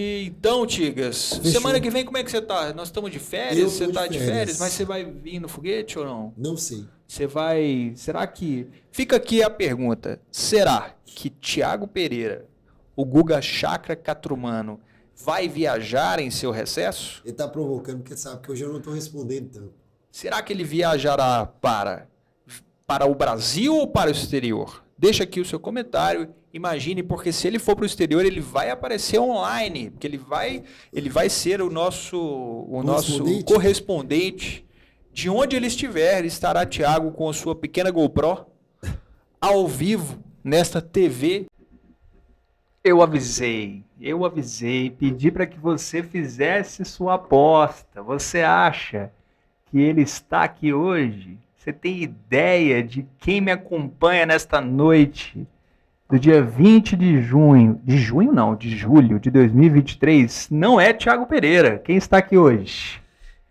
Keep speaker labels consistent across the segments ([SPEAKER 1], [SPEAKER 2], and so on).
[SPEAKER 1] Então, Tigas,
[SPEAKER 2] Fechou.
[SPEAKER 1] semana que vem como é que você tá? Nós estamos de
[SPEAKER 2] Eu
[SPEAKER 1] férias,
[SPEAKER 2] tô
[SPEAKER 1] você
[SPEAKER 2] de
[SPEAKER 1] tá de
[SPEAKER 2] férias.
[SPEAKER 1] férias, mas você vai vir no foguete ou não?
[SPEAKER 2] Não sei.
[SPEAKER 1] Você vai... Será que... Fica aqui a pergunta. Será que Thiago Pereira, o Guga Chakra Catrumano, vai viajar em seu recesso?
[SPEAKER 2] Ele tá provocando porque sabe que hoje eu não tô respondendo tanto.
[SPEAKER 1] Será que ele viajará para o Brasil ou para o exterior? Deixa aqui o seu comentário. Imagine, porque se ele for para o exterior, ele vai aparecer online, porque ele vai ser o nosso correspondente. De onde ele estiver, estará Thiago com a sua pequena GoPro ao vivo nesta TV. Eu avisei, pedi para que você fizesse sua aposta. Você acha que ele está aqui hoje? Você tem ideia de quem me acompanha nesta noite do dia 20 de junho, de julho de 2023? Não é Thiago Pereira. Quem está aqui hoje?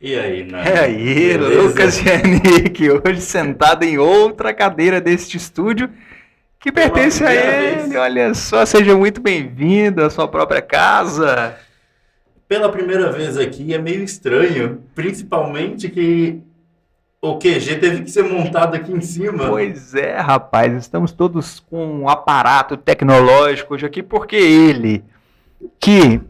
[SPEAKER 3] E aí, Nando?
[SPEAKER 1] É aí,
[SPEAKER 3] Beleza?
[SPEAKER 1] Lucas Yannick, hoje sentado em outra cadeira deste estúdio que pertence a ele. Olha só, seja muito bem-vindo à sua própria casa.
[SPEAKER 3] Pela primeira vez aqui é meio estranho, principalmente que o QG teve que ser montado aqui em cima.
[SPEAKER 1] Pois é, rapaz, estamos todos com um aparato tecnológico hoje aqui, porque ele, que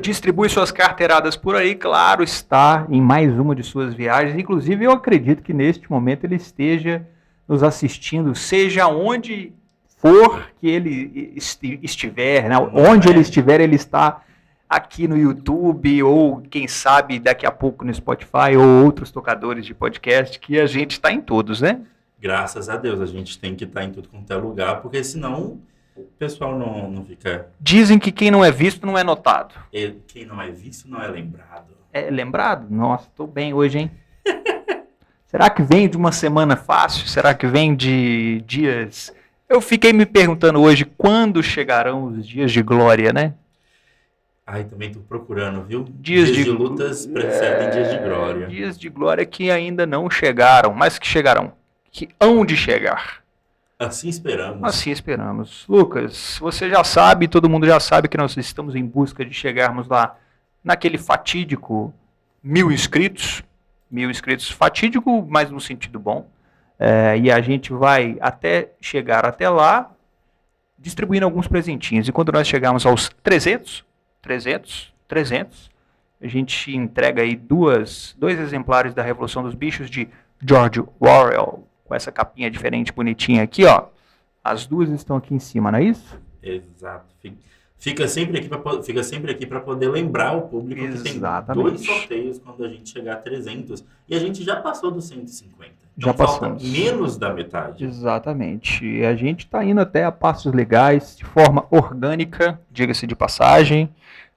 [SPEAKER 1] distribui suas carteiradas por aí, claro, está em mais uma de suas viagens. Inclusive, eu acredito que neste momento ele esteja nos assistindo, seja onde for que ele estiver, né? Onde ele estiver, ele está aqui no YouTube, ou quem sabe daqui a pouco no Spotify, ou outros tocadores de podcast, que a gente está em todos, né?
[SPEAKER 3] Graças a Deus, a gente tem que estar em tudo quanto é lugar, porque senão o pessoal não fica...
[SPEAKER 1] Dizem que quem não é visto não é notado.
[SPEAKER 3] Quem não é visto não é lembrado.
[SPEAKER 1] É lembrado? Nossa, estou bem hoje, hein? Será que vem de uma semana fácil? Será que vem de dias... Eu fiquei me perguntando hoje quando chegarão os dias de glória, né?
[SPEAKER 3] Ai, também tô procurando, viu?
[SPEAKER 1] Dias
[SPEAKER 3] de lutas precedem dias de glória.
[SPEAKER 1] Dias de glória que ainda não chegaram, mas que chegarão. Que hão de chegar.
[SPEAKER 3] Assim esperamos.
[SPEAKER 1] Assim esperamos. Lucas, você já sabe, todo mundo já sabe que nós estamos em busca de chegarmos lá naquele fatídico 1.000 inscritos. 1.000 inscritos fatídico, mas no sentido bom. E a gente vai chegar até lá distribuindo alguns presentinhos. E quando nós chegarmos aos 300, a gente entrega aí dois exemplares da Revolução dos Bichos de George Orwell, com essa capinha diferente, bonitinha aqui, ó. As duas estão aqui em cima, não é isso?
[SPEAKER 3] Exato. Fica sempre aqui para poder lembrar o público que tem 2 sorteios quando a gente chegar a 300. E a gente já passou dos 150. Então
[SPEAKER 1] já passamos.
[SPEAKER 3] Falta menos da metade.
[SPEAKER 1] Exatamente. E a gente está indo até a passos legais, de forma orgânica, diga-se de passagem.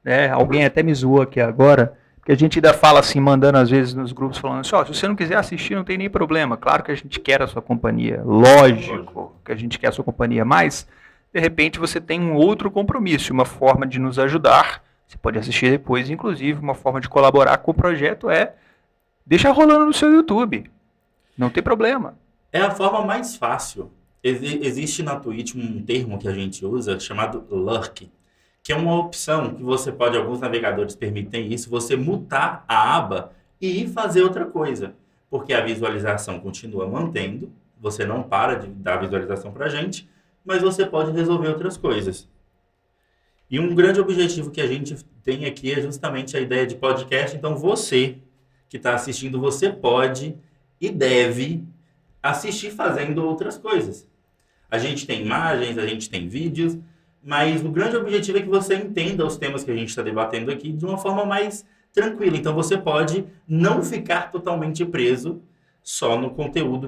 [SPEAKER 1] Né? Alguém até me zoou aqui agora, porque a gente ainda fala assim, mandando às vezes nos grupos, falando assim, se você não quiser assistir, não tem nem problema. Claro que a gente quer a sua companhia. Lógico que a gente quer a sua companhia, mas... de repente você tem um outro compromisso, uma forma de nos ajudar, você pode assistir depois, inclusive, uma forma de colaborar com o projeto deixa rolando no seu YouTube, não tem problema.
[SPEAKER 3] É a forma mais fácil. Existe na Twitch um termo que a gente usa chamado lurk, que é uma opção que você pode, alguns navegadores permitem isso, você mutar a aba e fazer outra coisa, porque a visualização continua mantendo, você não para de dar visualização pra gente, mas você pode resolver outras coisas. E um grande objetivo que a gente tem aqui é justamente a ideia de podcast. Então você que está assistindo, você pode e deve assistir fazendo outras coisas. A gente tem imagens, a gente tem vídeos, mas o grande objetivo é que você entenda os temas que a gente está debatendo aqui de uma forma mais tranquila. Então você pode não ficar totalmente preso só no conteúdo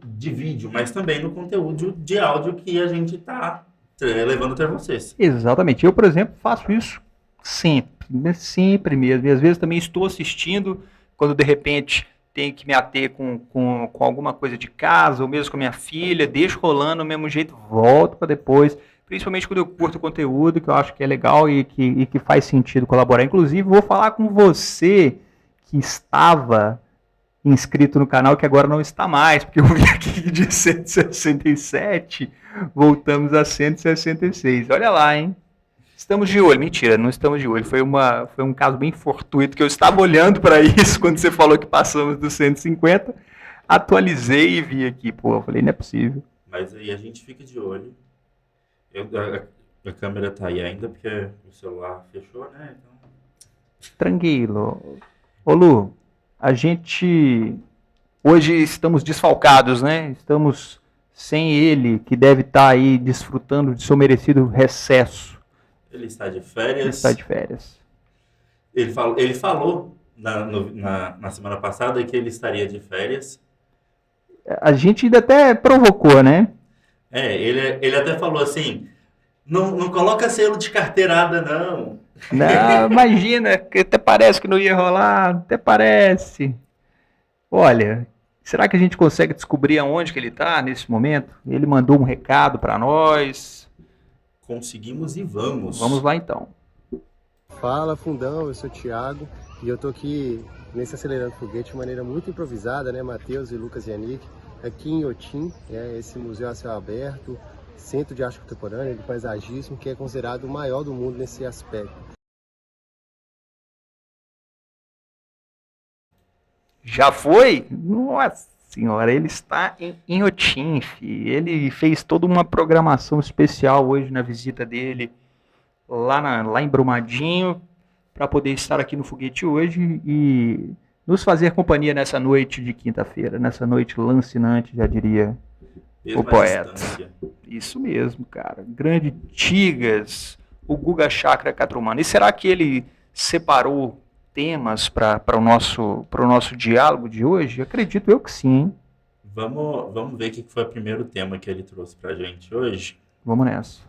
[SPEAKER 3] de vídeo, mas também no conteúdo de áudio que a gente está levando até vocês.
[SPEAKER 1] Exatamente. Eu, por exemplo, faço isso sempre mesmo. E às vezes também estou assistindo, quando de repente tenho que me ater com alguma coisa de casa, ou mesmo com a minha filha, deixo rolando do mesmo jeito, volto para depois. Principalmente quando eu curto o conteúdo, que eu acho que é legal e que faz sentido colaborar. Inclusive, vou falar com você que estava inscrito no canal, que agora não está mais, porque eu vi aqui de 167, voltamos a 166. Olha lá, hein? Estamos de olho. Mentira, não estamos de olho. Foi um caso bem fortuito que eu estava olhando para isso quando você falou que passamos dos 150. Atualizei e vi aqui. Pô, eu falei, não é possível.
[SPEAKER 3] Mas aí a gente fica de olho. A câmera tá aí ainda, porque o celular fechou, né? Então...
[SPEAKER 1] Tranquilo. Ô Lu, a gente... Hoje estamos desfalcados, né? Estamos sem ele, que deve estar aí desfrutando de seu merecido recesso.
[SPEAKER 3] Ele está de férias.
[SPEAKER 1] Ele está de férias.
[SPEAKER 3] Ele falou na semana passada que ele estaria de férias.
[SPEAKER 1] A gente ainda até provocou, né?
[SPEAKER 3] Ele até falou assim, não coloca selo de carteirada, não.
[SPEAKER 1] Não, imagina, que até parece que não ia rolar, até parece. Olha, será que a gente consegue descobrir aonde que ele está nesse momento? Ele mandou um recado para nós.
[SPEAKER 3] Conseguimos e vamos.
[SPEAKER 1] Vamos lá então.
[SPEAKER 4] Fala Fundão, eu sou o Thiago e eu tô aqui nesse Acelerando Foguete de maneira muito improvisada, né? Matheus e Lucas e Yannick, aqui em Inhotim, esse museu a céu aberto, centro de arte contemporânea, de paisagismo, que é considerado o maior do mundo nesse aspecto.
[SPEAKER 1] Já foi? Nossa senhora, ele está em Inhotim, fi. Ele fez toda uma programação especial hoje na visita dele lá em Brumadinho, para poder estar aqui no Foguete hoje e nos fazer companhia nessa noite de quinta-feira, nessa noite lancinante, já diria o poeta. Isso mesmo, cara. Grande Tigas, o Guga Chakra Catrumano. E será que ele separou temas para o nosso diálogo de hoje? Acredito eu que sim, hein?
[SPEAKER 3] Vamos ver o que foi o primeiro tema que ele trouxe pra gente hoje.
[SPEAKER 1] Vamos nessa.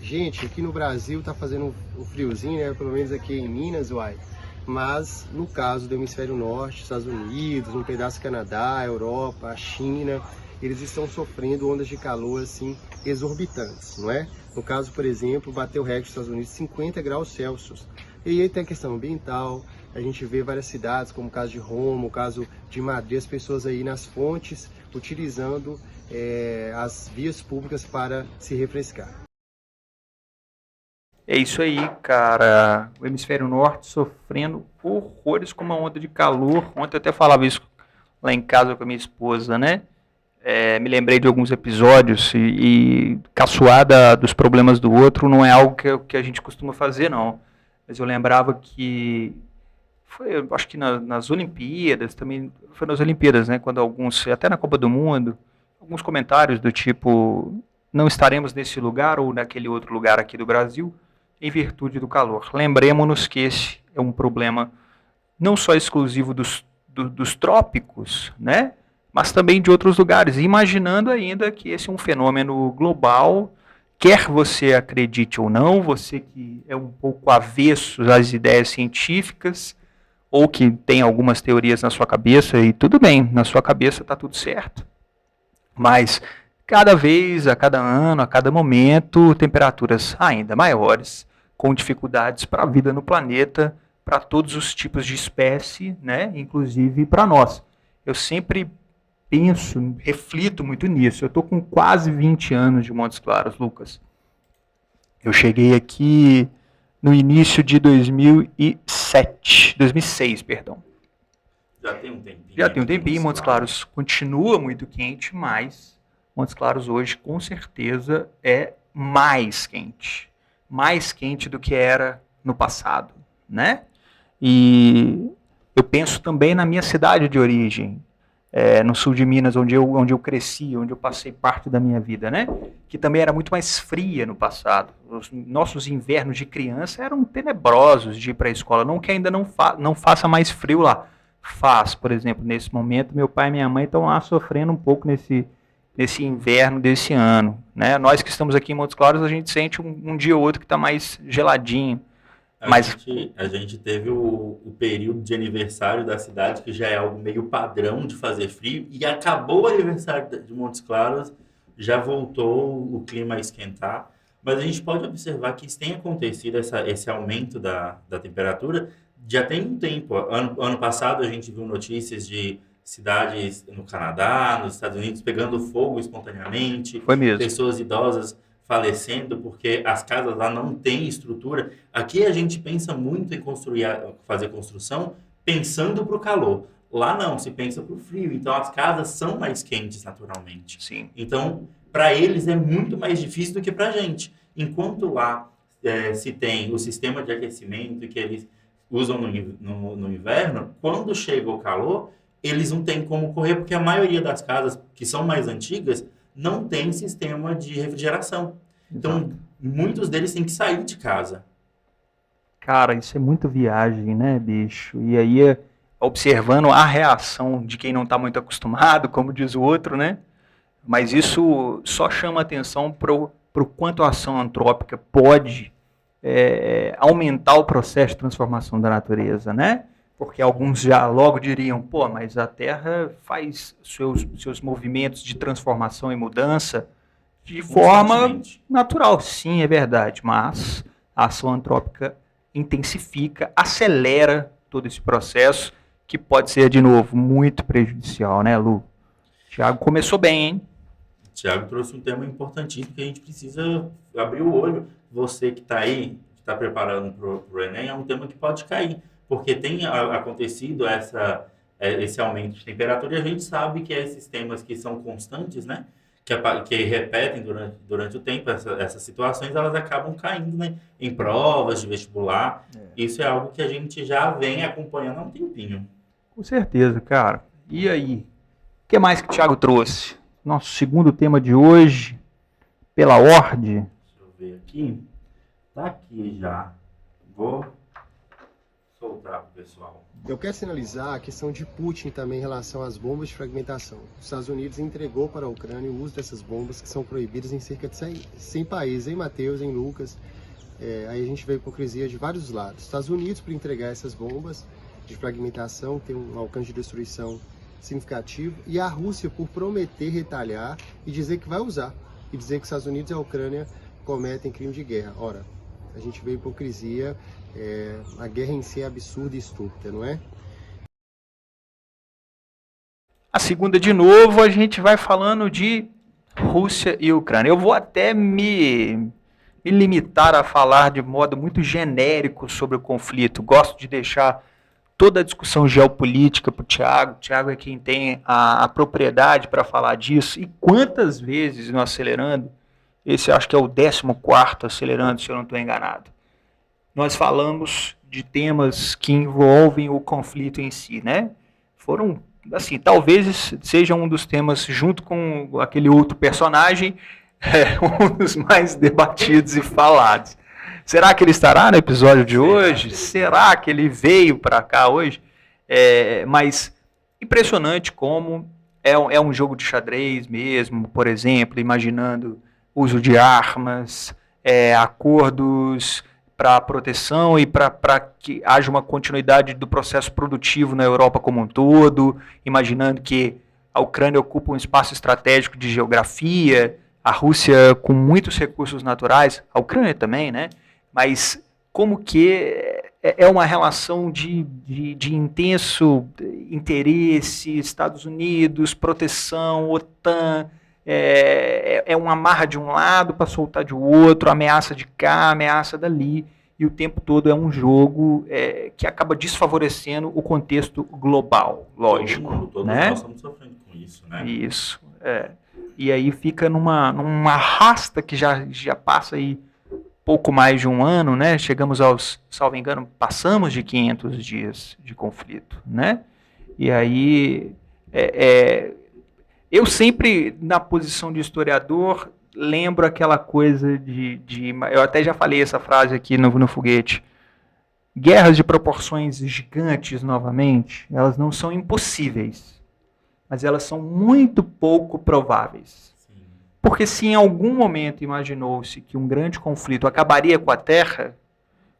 [SPEAKER 4] Gente, aqui no Brasil tá fazendo um friozinho, né? Pelo menos aqui em Minas, uai. Mas no caso do hemisfério norte, Estados Unidos, um pedaço do Canadá, Europa, a China, eles estão sofrendo ondas de calor assim exorbitantes, não é? No caso, por exemplo, bateu o recorde dos Estados Unidos 50 graus Celsius. E aí tem a questão ambiental, a gente vê várias cidades, como o caso de Roma, o caso de Madrid, as pessoas aí nas fontes utilizando as vias públicas para se refrescar.
[SPEAKER 1] É isso aí, cara. O hemisfério norte sofrendo horrores com uma onda de calor. Ontem eu até falava isso lá em casa com a minha esposa, né? Me lembrei de alguns episódios e caçoar dos problemas do outro não é algo que a gente costuma fazer, não. Mas eu lembrava que foi, acho que nas Olimpíadas, também foi nas Olimpíadas, né? Quando até na Copa do Mundo, alguns comentários do tipo, não estaremos nesse lugar ou naquele outro lugar aqui do Brasil, em virtude do calor. Lembremos-nos que esse é um problema não só exclusivo dos trópicos, né? Mas também de outros lugares, imaginando ainda que esse é um fenômeno global, quer você acredite ou não, você que é um pouco avesso às ideias científicas, ou que tem algumas teorias na sua cabeça, e tudo bem, na sua cabeça está tudo certo. Mas cada vez, a cada ano, a cada momento, temperaturas ainda maiores, com dificuldades para a vida no planeta, para todos os tipos de espécie, né? Inclusive para nós. Eu sempre penso, reflito muito nisso. Eu estou com quase 20 anos de Montes Claros, Lucas. Eu cheguei aqui no início de 2006, perdão.
[SPEAKER 3] Já tem um tempinho.
[SPEAKER 1] Já tem um tempinho. Montes Claros continua muito quente, mas Montes Claros hoje, com certeza, é mais quente do que era no passado, né? E eu penso também na minha cidade de origem, no sul de Minas, onde eu cresci, onde eu passei parte da minha vida, né? Que também era muito mais fria no passado. Os nossos invernos de criança eram tenebrosos de ir para a escola, não que ainda não faça mais frio lá. Faz, por exemplo, nesse momento, meu pai e minha mãe estão lá sofrendo um pouco nesse inverno desse ano, né? Nós que estamos aqui em Montes Claros, a gente sente um dia ou outro que está mais geladinho.
[SPEAKER 3] A gente teve o período de aniversário da cidade, que já é algo meio padrão de fazer frio, e acabou o aniversário de Montes Claros, já voltou o clima a esquentar, mas a gente pode observar que isso tem acontecido, esse aumento da temperatura, já tem um tempo. Ano passado a gente viu notícias de cidades no Canadá, nos Estados Unidos, pegando fogo espontaneamente.
[SPEAKER 1] Foi mesmo.
[SPEAKER 3] Pessoas idosas falecendo porque as casas lá não têm estrutura. Aqui a gente pensa muito em fazer construção pensando para o calor. Lá não, se pensa para o frio. Então as casas são mais quentes naturalmente.
[SPEAKER 1] Sim.
[SPEAKER 3] Então, para eles é muito mais difícil do que para a gente. Enquanto lá se tem o sistema de aquecimento que eles usam no inverno, quando chega o calor, eles não têm como correr, porque a maioria das casas que são mais antigas não tem sistema de refrigeração. Então, muitos deles têm que sair de casa.
[SPEAKER 1] Cara, isso é muito viagem, né, bicho? E aí, observando a reação de quem não está muito acostumado, como diz o outro, né? Mas isso só chama atenção para o quanto a ação antrópica pode aumentar o processo de transformação da natureza, né? Porque alguns já logo diriam, pô, mas a Terra faz seus movimentos de transformação e mudança de forma natural. Sim, é verdade, mas a ação antrópica intensifica, acelera todo esse processo, que pode ser, de novo, muito prejudicial, né, Lu? Thiago começou bem, hein?
[SPEAKER 3] Thiago trouxe um tema importantíssimo que a gente precisa abrir o olho. Você que está aí, que está preparando para o Enem, é um tema que pode cair, porque tem acontecido esse aumento de temperatura e a gente sabe que esses temas que são constantes, né, que repetem durante o tempo, essas situações, elas acabam caindo, né, em provas de vestibular. Isso é algo que a gente já vem acompanhando há um tempinho.
[SPEAKER 1] Com certeza, cara. E aí? O que mais que o Thiago trouxe? Nosso segundo tema de hoje, pela ordem.
[SPEAKER 3] Deixa eu ver aqui. Tá aqui já. Vou soltar pro pessoal.
[SPEAKER 4] Eu quero sinalizar a questão de Putin também em relação às bombas de fragmentação. Os Estados Unidos entregou para a Ucrânia o uso dessas bombas, que são proibidas em cerca de 100 países, em Mateus, em Lucas. Aí a gente vê hipocrisia de vários lados. Os Estados Unidos, por entregar essas bombas de fragmentação, tem um alcance de destruição significativo, e a Rússia por prometer retalhar e dizer que vai usar, e dizer que os Estados Unidos e a Ucrânia cometem crime de guerra. Ora, a gente vê hipocrisia, a guerra em si é absurda e estúpida, não é?
[SPEAKER 1] A segunda, de novo, a gente vai falando de Rússia e Ucrânia. Eu vou até me limitar a falar de modo muito genérico sobre o conflito. Gosto de deixar toda a discussão geopolítica para o Thiago. O Thiago é quem tem a propriedade para falar disso. E quantas vezes no Acelerando, esse acho que é o 14º Acelerando, se eu não estou enganado, nós falamos de temas que envolvem o conflito em si, né? Foram, assim, talvez seja um dos temas, junto com aquele outro personagem, um dos mais debatidos e falados. Será que ele estará no episódio de hoje? Será que ele veio para cá hoje? Mas impressionante como é um jogo de xadrez mesmo, por exemplo, imaginando uso de armas, acordos para proteção e para que haja uma continuidade do processo produtivo na Europa como um todo, imaginando que a Ucrânia ocupa um espaço estratégico de geografia, a Rússia com muitos recursos naturais, a Ucrânia também, né? Mas como que é uma relação de intenso interesse, Estados Unidos, proteção, OTAN, uma amarra de um lado para soltar de outro, ameaça de cá, ameaça dali, e o tempo todo é um jogo que acaba desfavorecendo o contexto global, lógico.
[SPEAKER 3] Todos
[SPEAKER 1] né?
[SPEAKER 3] Nós estamos sofrendo com isso, né?
[SPEAKER 1] Isso, E aí fica numa arrasta que já passa aí pouco mais de um ano, né? Chegamos aos, salvo engano, passamos de 500 dias de conflito, né? E aí, eu sempre, na posição de historiador, lembro aquela coisa eu até já falei essa frase aqui no Foguete, guerras de proporções gigantes, novamente, elas não são impossíveis, mas elas são muito pouco prováveis. Porque se em algum momento imaginou-se que um grande conflito acabaria com a Terra,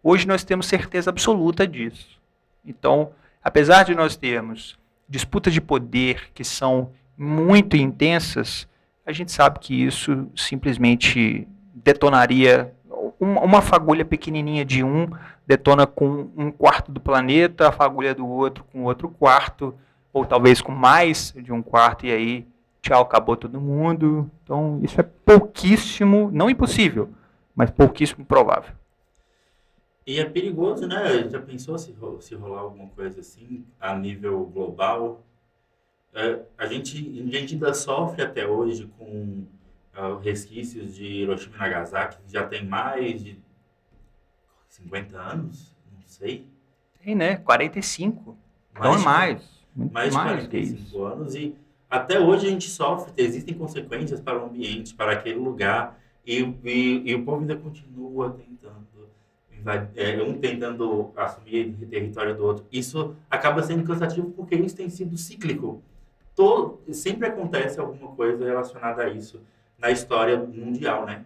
[SPEAKER 1] hoje nós temos certeza absoluta disso. Então, apesar de nós termos disputas de poder que são muito intensas, a gente sabe que isso simplesmente detonaria, uma fagulha pequenininha de um detona com um quarto do planeta, a fagulha do outro com outro quarto, ou talvez com mais de um quarto, e aí tchau, acabou todo mundo. Então, isso é pouquíssimo, não impossível, mas pouquíssimo provável.
[SPEAKER 3] E é perigoso, né? Já pensou se rolar alguma coisa assim a nível global? A gente ainda sofre até hoje com resquícios de Hiroshima e Nagasaki, que já tem mais de 50 anos, não sei,
[SPEAKER 1] Tem, né? 45. Então é
[SPEAKER 3] mais de,
[SPEAKER 1] mais. Muito
[SPEAKER 3] mais de
[SPEAKER 1] mais que
[SPEAKER 3] 45
[SPEAKER 1] isso.
[SPEAKER 3] anos e até hoje a gente sofre, existem consequências para o ambiente, para aquele lugar e o povo ainda continua tentando, um tentando assumir o território do outro. Isso acaba sendo cansativo porque isso tem sido cíclico. Sempre acontece alguma coisa relacionada a isso na história mundial, né?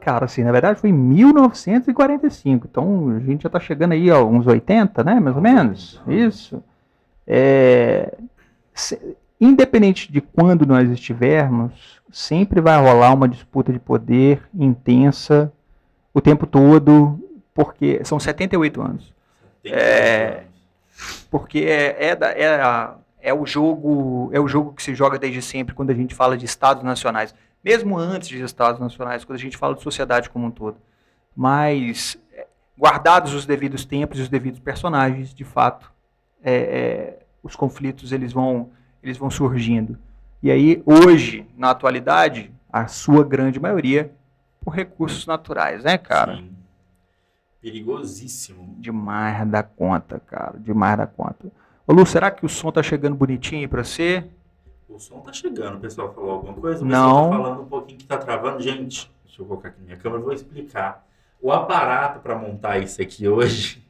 [SPEAKER 1] Cara, assim, na verdade foi em 1945. Então a gente já está chegando aí a uns 80, né? Mais ou menos. Isso. Independente de quando nós estivermos, sempre vai rolar uma disputa de poder intensa o tempo todo, porque são 78 anos.
[SPEAKER 3] Tem anos.
[SPEAKER 1] Porque é o jogo que se joga desde sempre quando a gente fala de estados nacionais. Mesmo antes de estados nacionais, quando a gente fala de sociedade como um todo. Mas, guardados os devidos tempos e os devidos personagens, de fato, os conflitos eles vão surgindo. E aí, hoje, na atualidade, a sua grande maioria por recursos naturais, né, cara?
[SPEAKER 3] Sim. Perigosíssimo.
[SPEAKER 1] Demais da conta, cara. Demais da conta. Ô, Lu, será que o som tá chegando bonitinho aí pra você?
[SPEAKER 3] O som tá chegando, o pessoal falou alguma coisa? O
[SPEAKER 1] Não.
[SPEAKER 3] pessoal tá falando um pouquinho que tá travando. Gente, deixa eu colocar aqui na minha câmera e vou explicar. O aparato para montar isso aqui hoje,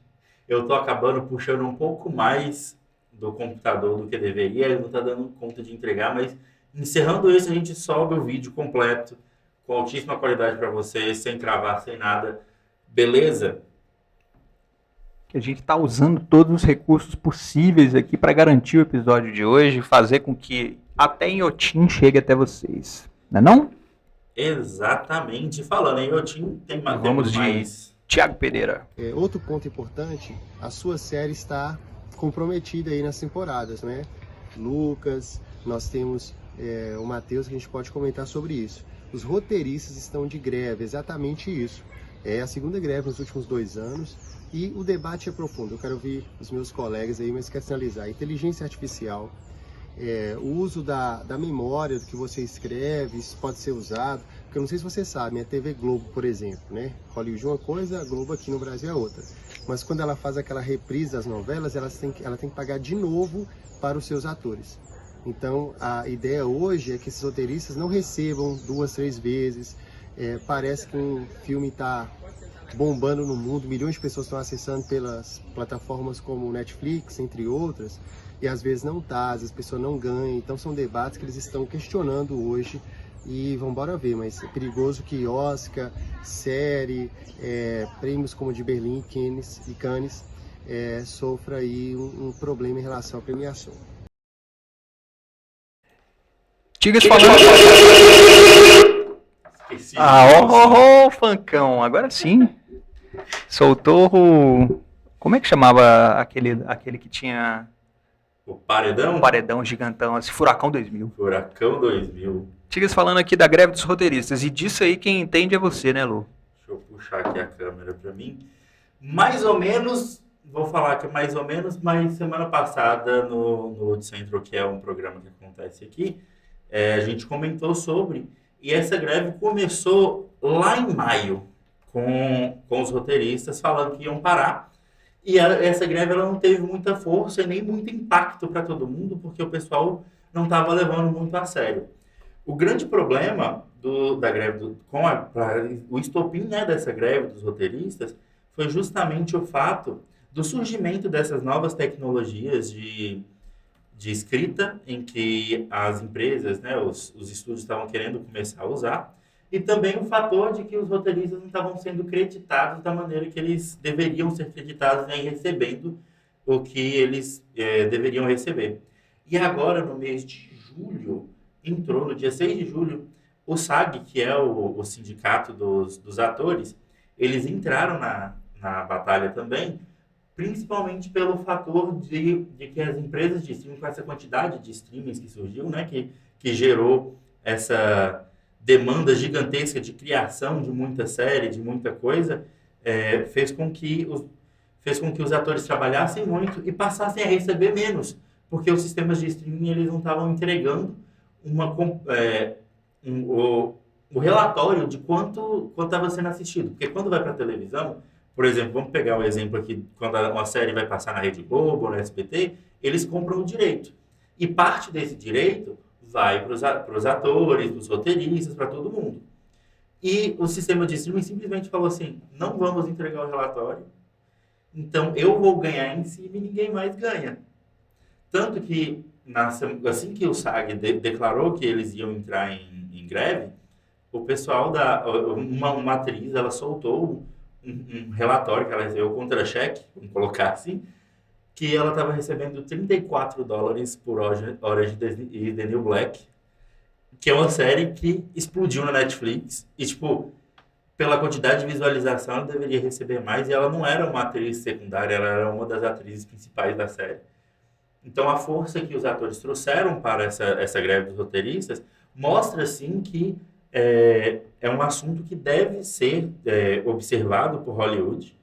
[SPEAKER 3] eu tô acabando puxando um pouco mais do computador do que deveria. Ele não tá dando conta de entregar, mas encerrando isso, a gente sobe o vídeo completo, com altíssima qualidade para vocês, sem travar, sem nada. Beleza?
[SPEAKER 1] Que a gente está usando todos os recursos possíveis aqui para garantir o episódio de hoje, fazer com que até em Inhotim chegue até vocês. Não é não?
[SPEAKER 3] Exatamente. Falando em Inhotim,
[SPEAKER 1] Vamos de
[SPEAKER 3] mais...
[SPEAKER 1] Thiago Pereira.
[SPEAKER 4] Outro ponto importante, a sua série está comprometida aí nas temporadas, né? Lucas, nós temos o Matheus, que a gente pode comentar sobre isso. Os roteiristas estão de greve, exatamente isso. É a segunda greve nos últimos 2 anos e o debate é profundo. Eu quero ouvir os meus colegas aí, mas quero sinalizar. Inteligência artificial, o uso da memória do que você escreve, isso pode ser usado. Porque eu não sei se você sabe, a TV Globo, por exemplo, né? Hollywood é uma coisa, a Globo aqui no Brasil é outra. Mas quando ela faz aquela reprise das novelas, ela tem que pagar de novo para os seus atores. Então, a ideia hoje é que esses roteiristas não recebam 2, 3 vezes. Parece que um filme está bombando no mundo, milhões de pessoas estão acessando pelas plataformas como Netflix, entre outras, e às vezes não está, às vezes a pessoa não ganha. Então, são debates que eles estão questionando hoje e vamos embora ver, mas é perigoso que Oscar, série, prêmios como de Berlim e Cannes sofra aí um problema em relação à premiação.
[SPEAKER 1] Tigas falando. Fancão, agora sim. Soltou o. Como é que chamava aquele que tinha.
[SPEAKER 3] O paredão?
[SPEAKER 1] Um paredão gigantão, esse Furacão 2000.
[SPEAKER 3] Furacão 2000.
[SPEAKER 1] Tigas falando aqui da greve dos roteiristas. E disso aí quem entende é você, né, Lu?
[SPEAKER 3] Deixa eu puxar aqui a câmera pra mim. Mais ou menos, vou falar que é mais ou menos, mas semana passada no Centro, que é um programa que acontece aqui, a gente comentou sobre, e essa greve começou lá em maio, com os roteiristas falando que iam parar, e essa greve ela não teve muita força e nem muito impacto para todo mundo, porque o pessoal não estava levando muito a sério. O grande problema da greve, o estopim, né, dessa greve dos roteiristas, foi justamente o fato do surgimento dessas novas tecnologias de escrita, em que as empresas, né, os estúdios estavam querendo começar a usar, e também o fator de que os roteiristas não estavam sendo creditados da maneira que eles deveriam ser creditados, né, recebendo o que eles deveriam receber. E agora, no mês de julho, entrou no dia 6 de julho, o SAG, que é o sindicato dos atores, eles entraram na batalha também, principalmente pelo fator de que as empresas de streaming, com essa quantidade de streamings que surgiu, né, que que gerou essa demanda gigantesca de criação de muita série, de muita coisa, fez com que os atores trabalhassem muito e passassem a receber menos, porque os sistemas de streaming eles não estavam entregando o relatório de quanto estava sendo assistido. Porque quando vai para a televisão, por exemplo, vamos pegar o exemplo aqui, quando uma série vai passar na Rede Globo ou no SBT, eles compram o direito. E parte desse direito vai para os atores, para os roteiristas, para todo mundo. E o sistema de streaming simplesmente falou assim, não vamos entregar o relatório, então eu vou ganhar em cima e ninguém mais ganha. Tanto que, assim que o SAG declarou que eles iam entrar em greve, o pessoal uma atriz, ela soltou um relatório que ela recebeu, contra-cheque, vamos colocar assim, que ela estava recebendo $34 por hora de The New Black, que é uma série que explodiu na Netflix, e, tipo, pela quantidade de visualização, ela deveria receber mais, e ela não era uma atriz secundária, ela era uma das atrizes principais da série. Então, a força que os atores trouxeram para essa greve dos roteiristas mostra, sim, que é um assunto que deve ser observado por Hollywood.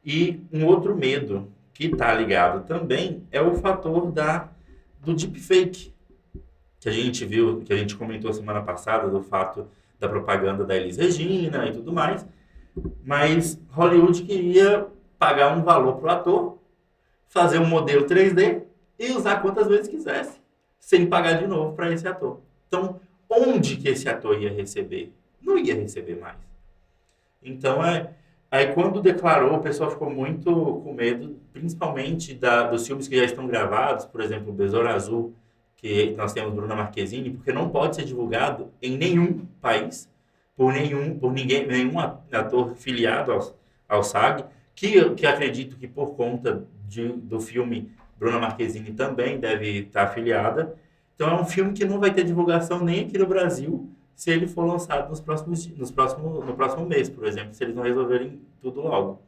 [SPEAKER 3] E um outro medo que está ligado também é o fator do deepfake, que a gente viu, que a gente comentou semana passada, do fato da propaganda da Elis Regina e tudo mais. Mas Hollywood queria pagar um valor para o ator, fazer um modelo 3D e usar quantas vezes quisesse, sem pagar de novo para esse ator. Então, onde que esse ator ia receber? Não ia receber mais. Então, aí quando declarou, o pessoal ficou muito com medo, principalmente dos filmes que já estão gravados, por exemplo, o Besouro Azul, que nós temos Bruna Marquezine, porque não pode ser divulgado em nenhum país, por nenhum ator filiado ao SAG, que acredito que por conta do filme Bruna Marquezine também deve estar afiliada. Então é um filme que não vai ter divulgação nem aqui no Brasil, se ele for lançado no próximo mês, por exemplo, se eles não resolverem tudo logo.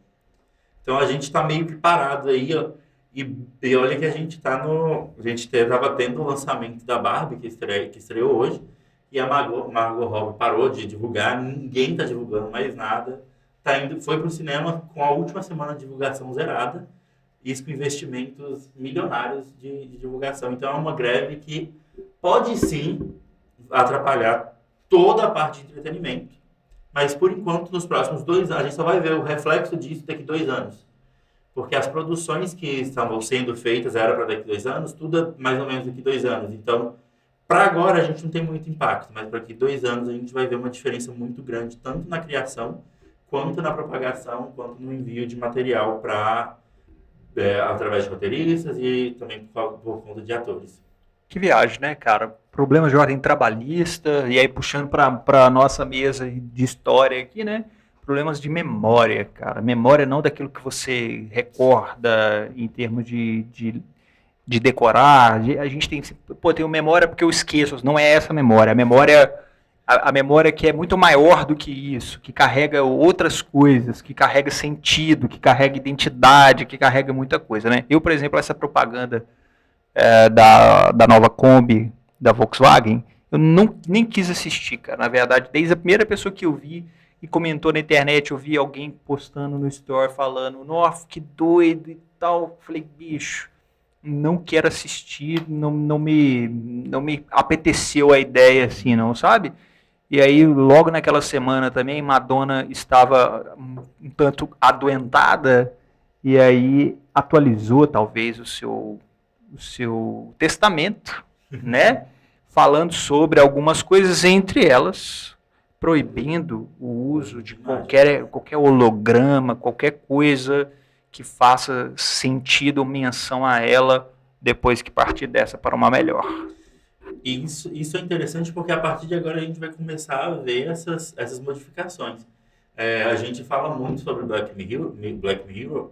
[SPEAKER 3] Então a gente está meio que parado aí, ó, e olha que a gente estava tendo o lançamento da Barbie, que estreou hoje, e a Margot Robbie parou de divulgar, ninguém está divulgando mais nada, foi para o cinema com a última semana de divulgação zerada, isso com investimentos milionários de divulgação. Então é uma greve que pode sim atrapalhar toda a parte de entretenimento, mas por enquanto nos próximos 2 anos, a gente só vai ver o reflexo disso daqui 2 anos. Porque as produções que estavam sendo feitas era para daqui 2 anos, tudo é mais ou menos daqui 2 anos. Então, para agora a gente não tem muito impacto, mas para daqui 2 anos a gente vai ver uma diferença muito grande, tanto na criação, quanto na propagação, quanto no envio de material através de roteiristas e também por conta de atores.
[SPEAKER 1] Que viagem, né, cara? Problemas de ordem trabalhista, e aí puxando para a nossa mesa de história aqui, né? Problemas de memória, cara. Memória não daquilo que você recorda em termos de decorar. A gente tem, tenho memória porque eu esqueço. Não é essa memória. A memória que é muito maior do que isso, que carrega outras coisas, que carrega sentido, que carrega identidade, que carrega muita coisa, né? Eu, por exemplo, essa propaganda da nova Kombi da Volkswagen, eu nem quis assistir, cara. Na verdade, desde a primeira pessoa que eu vi e comentou na internet, eu vi alguém postando no store falando, nossa, que doido e tal. Falei, bicho, não quero assistir, não me apeteceu a ideia assim, não, sabe? E aí, logo naquela semana também, Madonna estava um tanto adoentada, e aí atualizou talvez o seu testamento, né? Falando sobre algumas coisas, entre elas proibindo o uso de qualquer holograma, qualquer coisa que faça sentido ou menção a ela depois que partir dessa para uma melhor.
[SPEAKER 3] E isso é interessante porque a partir de agora a gente vai começar a ver essas modificações. A gente fala muito sobre Black Mirror.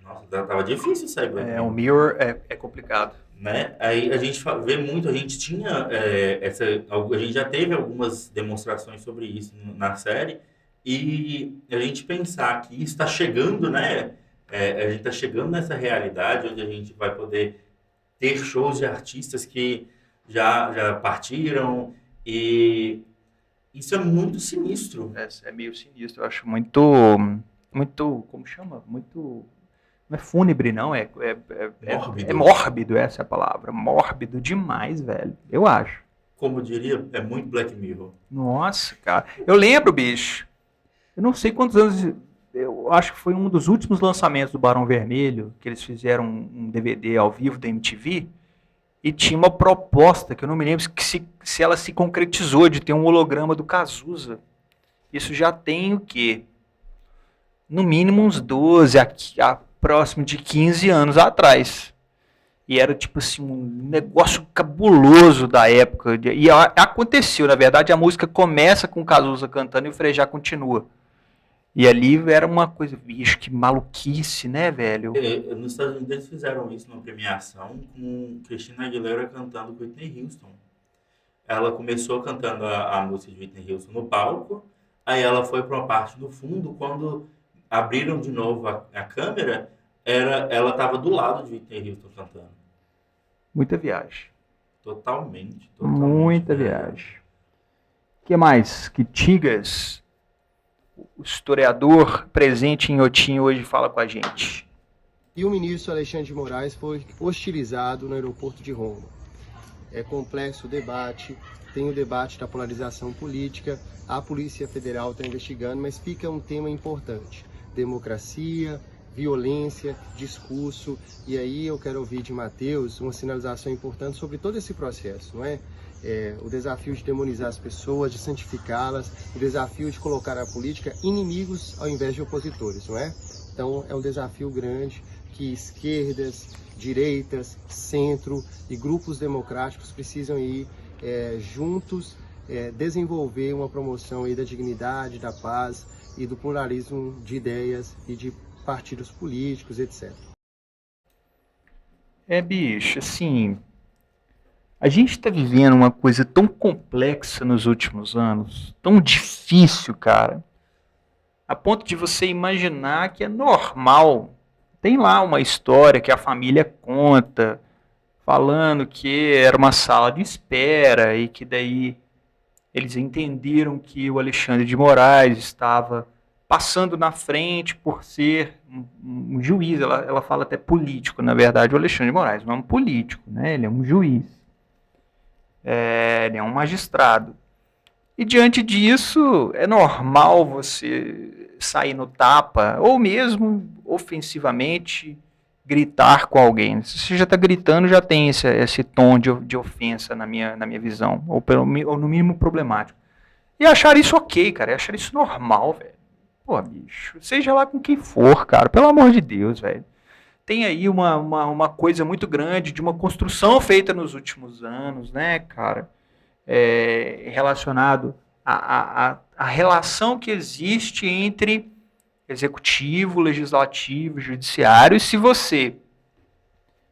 [SPEAKER 3] Nossa, tava difícil sair Black Mirror.
[SPEAKER 1] O Mirror é complicado.
[SPEAKER 3] Né? Aí a gente vê muito, a gente tinha a gente já teve algumas demonstrações sobre isso na série, e a gente pensar que isso está chegando, né? A gente está chegando nessa realidade onde a gente vai poder ter shows de artistas que já partiram, e isso é muito sinistro.
[SPEAKER 1] É meio sinistro, eu acho muito, como chama? Muito, não é fúnebre, não,
[SPEAKER 3] Mórbido.
[SPEAKER 1] é mórbido, essa é a palavra, mórbido demais, velho, eu acho.
[SPEAKER 3] Como eu diria, é muito Black Mirror.
[SPEAKER 1] Nossa, cara, eu lembro, bicho, eu não sei quantos anos, eu acho que foi um dos últimos lançamentos do Barão Vermelho, que eles fizeram um DVD ao vivo da MTV, e tinha uma proposta, que eu não me lembro se ela se concretizou, de ter um holograma do Cazuza. Isso já tem o quê? No mínimo uns 12, a próximo de 15 anos atrás. E era tipo assim, um negócio cabuloso da época. E aconteceu, na verdade, a música começa com o Cazuza cantando e o Frejá continua. E ali era uma coisa, bicho, que maluquice, né, velho?
[SPEAKER 3] Nos Estados Unidos eles fizeram isso numa premiação com Christina Aguilera cantando com Whitney Houston. Ela começou cantando a música de Whitney Houston no palco, aí ela foi para uma parte no fundo, quando abriram de novo a câmera, ela estava do lado de Whitney Houston cantando.
[SPEAKER 1] Muita viagem.
[SPEAKER 3] Totalmente.
[SPEAKER 1] Muita viagem. O que mais? Que Tigas, o historiador presente em Otim, hoje fala com a gente.
[SPEAKER 4] E o ministro Alexandre de Moraes foi hostilizado no aeroporto de Roma. É complexo o debate, tem o debate da polarização política, a Polícia Federal está investigando, mas fica um tema importante: democracia, violência, discurso. E aí eu quero ouvir de Matheus uma sinalização importante sobre todo esse processo, não é? O desafio de demonizar as pessoas, de santificá-las, o desafio de colocar a política inimigos ao invés de opositores, não é? Então é um desafio grande que esquerdas, direitas, centro e grupos democráticos precisam ir juntos desenvolver uma promoção aí da dignidade, da paz e do pluralismo de ideias e de partidos políticos, etc.
[SPEAKER 1] Bicho, assim, a gente está vivendo uma coisa tão complexa nos últimos anos, tão difícil, cara, a ponto de você imaginar que é normal. Tem lá uma história que a família conta, falando que era uma sala de espera e que daí eles entenderam que o Alexandre de Moraes estava passando na frente por ser um juiz. Ela fala até político, na verdade, o Alexandre de Moraes não é um político, né? Ele é um juiz. Ele é um magistrado. E diante disso, é normal você sair no tapa, ou mesmo ofensivamente gritar com alguém. Se você já está gritando, já tem esse tom de ofensa na minha visão, ou no mínimo problemático. E achar isso ok, cara, achar isso normal, velho. Pô, bicho, seja lá com quem for, cara, pelo amor de Deus, velho. Tem aí uma coisa muito grande de uma construção feita nos últimos anos, né, cara, relacionado à relação que existe entre executivo, legislativo, judiciário. E se você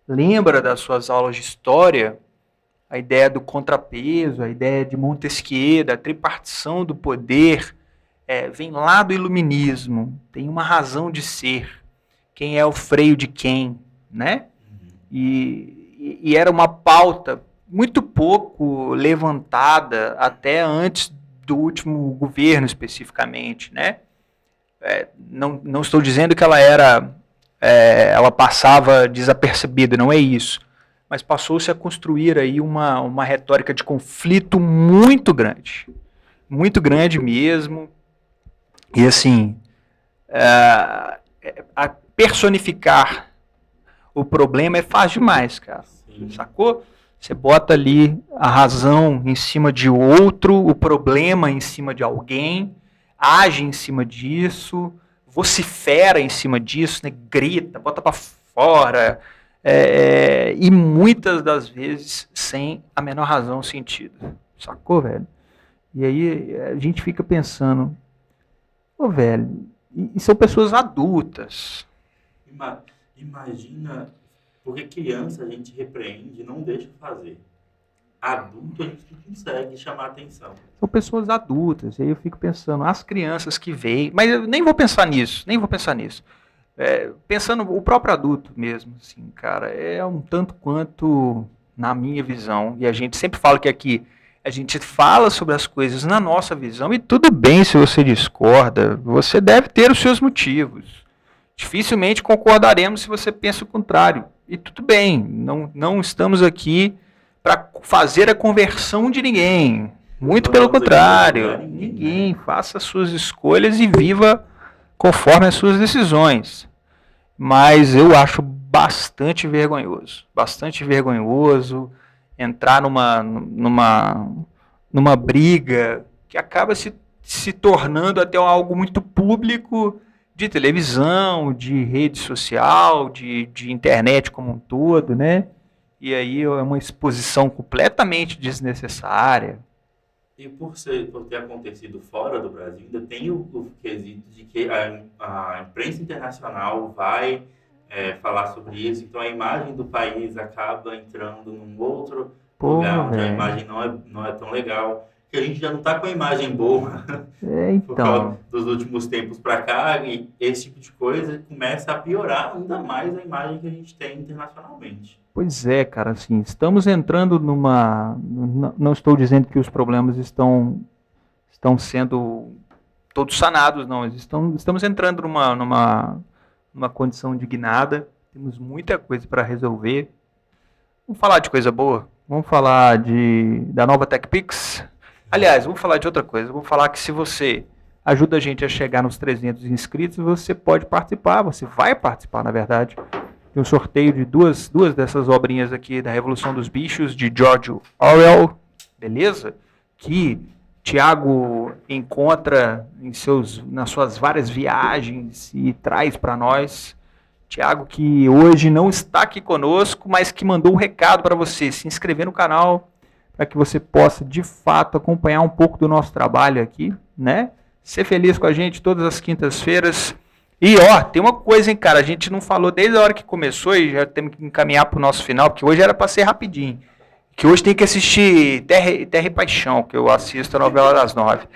[SPEAKER 1] lembra das suas aulas de história, a ideia do contrapeso, a ideia de Montesquieu, da tripartição do poder, vem lá do iluminismo, tem uma razão de ser. Quem é o freio de quem, né? E era uma pauta muito pouco levantada até antes do último governo, especificamente, né? Não estou dizendo que ela passava desapercebida, não é isso. Mas passou-se a construir aí uma retórica de conflito muito grande mesmo. E assim, a personificar o problema é fácil demais, cara. Sim. Sacou? Você bota ali a razão em cima de outro, o problema em cima de alguém, age em cima disso, vocifera em cima disso, né? Grita, bota pra fora, e muitas das vezes sem a menor razão ou sentido. Sacou, velho? E aí a gente fica pensando, velho, e são pessoas adultas.
[SPEAKER 3] Imagina, porque criança a gente repreende e não deixa fazer. Adulto a gente não consegue chamar atenção.
[SPEAKER 1] São pessoas adultas, e aí eu fico pensando, as crianças que veem, mas eu nem vou pensar nisso. Pensando o próprio adulto mesmo, assim, cara, é um tanto quanto na minha visão, e a gente sempre fala que aqui a gente fala sobre as coisas na nossa visão, e tudo bem se você discorda, você deve ter os seus motivos. Dificilmente concordaremos se você pensa o contrário. E tudo bem, não estamos aqui para fazer a conversão de ninguém. Muito pelo contrário. Ninguém faça as suas escolhas e viva conforme as suas decisões. Mas eu acho bastante vergonhoso entrar numa briga que acaba se tornando até algo muito público, de televisão, de rede social, de internet como um todo, né? E aí é uma exposição completamente desnecessária.
[SPEAKER 3] E por ter acontecido fora do Brasil, ainda tem o quesito de que a imprensa internacional vai falar sobre isso, então a imagem do país acaba entrando num outro lugar onde a imagem não é tão legal. Que a gente já não está com a imagem boa por causa dos últimos tempos para cá, e esse tipo de coisa começa a piorar ainda mais a imagem que a gente tem internacionalmente.
[SPEAKER 1] Pois é, cara, assim, estamos entrando não estou dizendo que os problemas estão sendo todos sanados, não, estamos entrando numa condição indignada, temos muita coisa para resolver. Vamos falar de coisa boa? Vamos falar da nova TechPix? Aliás, vamos falar de outra coisa. Vou falar que se você ajuda a gente a chegar nos 300 inscritos, você pode participar, você vai participar, na verdade, de um sorteio de duas dessas obrinhas aqui da Revolução dos Bichos, de George Orwell, beleza? Que Thiago encontra nas suas várias viagens e traz para nós. Thiago, que hoje não está aqui conosco, mas que mandou um recado para você se inscrever no canal, para que você possa, de fato, acompanhar um pouco do nosso trabalho aqui, né? Ser feliz com a gente todas as quintas-feiras. E, tem uma coisa, hein, cara, a gente não falou desde a hora que começou e já temos que encaminhar para o nosso final, porque hoje era para ser rapidinho. Que hoje tem que assistir Terra e Paixão, que eu assisto a novela das 9.